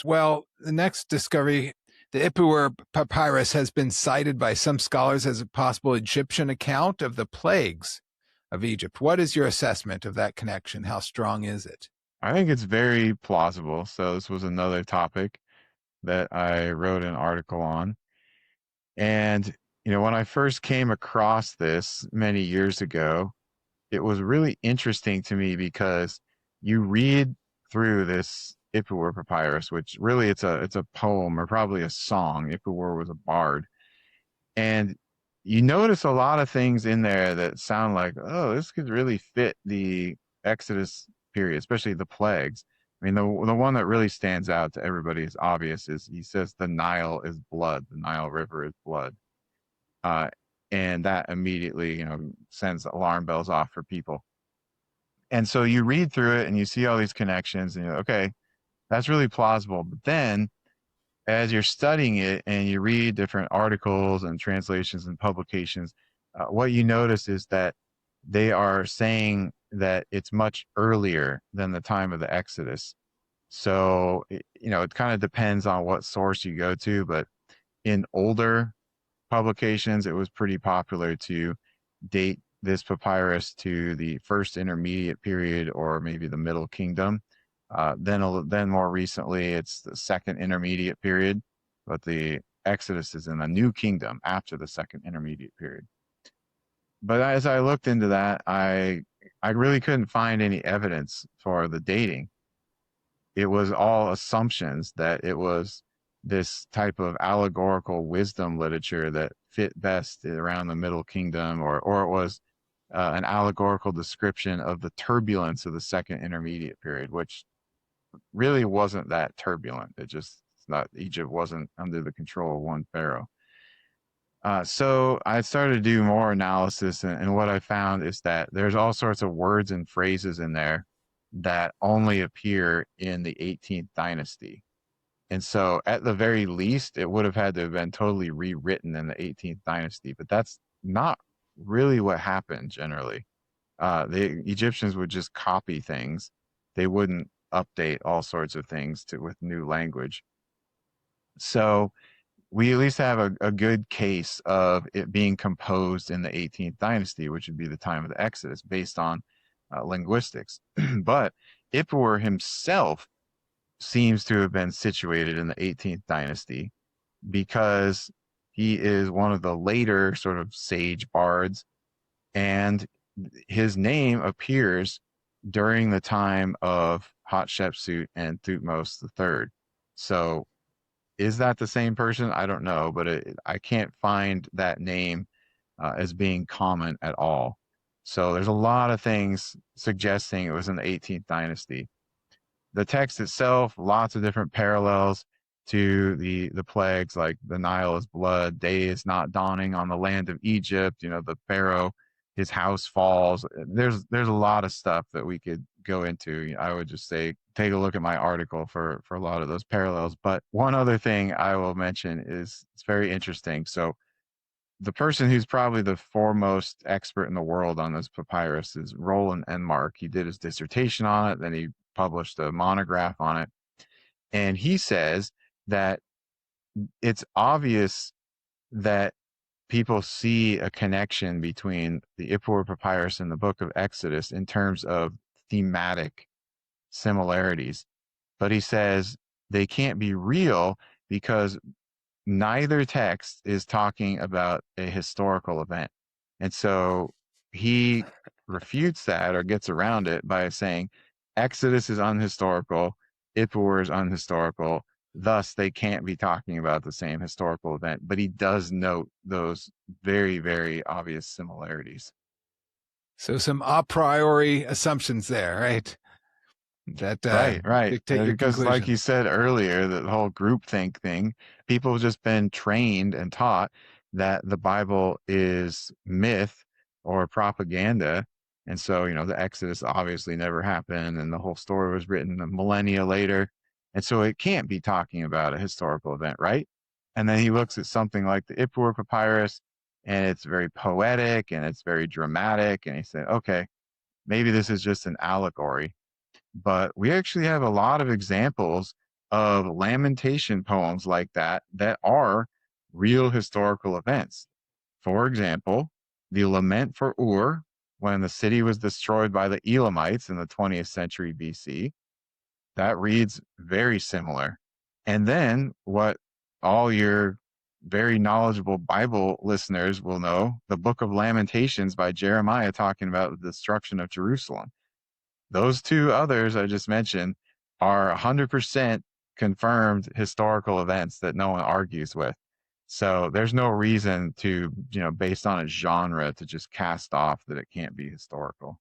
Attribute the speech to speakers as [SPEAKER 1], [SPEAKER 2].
[SPEAKER 1] Well, the next discovery, the Ipuwer Papyrus, has been cited by some scholars as a possible Egyptian account of the plagues of Egypt. What is your assessment of that connection? How strong is it?
[SPEAKER 2] I think it's very plausible. So this was another topic that I wrote an article on. And, when I first came across this many years ago, it was really interesting to me because you read through this Ipuwer Papyrus, which really it's a poem or probably a song. Ipuwer was a bard. And you notice a lot of things in there that sound like, oh, this could really fit the Exodus period, especially the plagues. I mean, the one that really stands out to everybody is obvious is he says the Nile is blood, the Nile River is blood. Uh, and that immediately, sends alarm bells off for people. And so you read through it and you see all these connections and you're like, okay, that's really plausible. But then as you're studying it and you read different articles and translations and publications, what you notice is that they are saying that it's much earlier than the time of the Exodus. So, it kind of depends on what source you go to, but in older publications, it was pretty popular to date this papyrus to the first intermediate period or maybe the Middle Kingdom. Then more recently, it's the second intermediate period, but the Exodus is in the New Kingdom after the second intermediate period. But as I looked into that, I really couldn't find any evidence for the dating. It was all assumptions that it was this type of allegorical wisdom literature that fit best around the Middle Kingdom, or it was an allegorical description of the turbulence of the second intermediate period, which really wasn't that turbulent. Egypt wasn't under the control of one pharaoh. So I started to do more analysis, and what I found is that there's all sorts of words and phrases in there that only appear in the 18th dynasty. And so at the very least, it would have had to have been totally rewritten in the 18th dynasty, but that's not really what happened generally. The Egyptians would just copy things. They wouldn't update all sorts of things with new language. So we at least have a good case of it being composed in the 18th dynasty, which would be the time of the Exodus, based on linguistics. But Ipuwer himself seems to have been situated in the 18th dynasty because he is one of the later sort of sage bards, and his name appears during the time of Hatshepsut and Thutmose III. So is that the same person? I don't know, but I can't find that name as being common at all. So there's a lot of things suggesting it was in the 18th dynasty. The text itself, lots of different parallels to the plagues, like the Nile is blood, day is not dawning on the land of Egypt. The pharaoh, his house falls. There's a lot of stuff that we could go into. I would just say take a look at my article for a lot of those parallels. But one other thing I will mention is it's very interesting. So the person who's probably the foremost expert in the world on this papyrus is Roland Enmark. He did his dissertation on it, then he published a monograph on it. And he says that it's obvious that people see a connection between the Ipuwer Papyrus and the Book of Exodus in terms of thematic similarities. But he says they can't be real because neither text is talking about a historical event. And so he refutes that or gets around it by saying Exodus is unhistorical, Ipuwer is unhistorical, thus they can't be talking about the same historical event. But he does note those very, very obvious similarities.
[SPEAKER 1] So some a priori assumptions there, right? That
[SPEAKER 2] Right.
[SPEAKER 1] dictate your
[SPEAKER 2] Because, like you
[SPEAKER 1] conclusions.
[SPEAKER 2] said earlier, the whole groupthink thing, people have just been trained and taught that the Bible is myth or propaganda. And so, the Exodus obviously never happened, and the whole story was written a millennia later. And so it can't be talking about a historical event, right? And then he looks at something like the Ipuwer Papyrus, and it's very poetic and it's very dramatic. And he said, okay, maybe this is just an allegory. But we actually have a lot of examples of lamentation poems like that that are real historical events. For example, the Lament for Ur, when the city was destroyed by the Elamites in the 20th century BC, that reads very similar. And then what all your very knowledgeable Bible listeners will know, the Book of Lamentations by Jeremiah, talking about the destruction of Jerusalem. Those two others I just mentioned are 100% confirmed historical events that no one argues with. So there's no reason to, based on a genre, to just cast off that it can't be historical.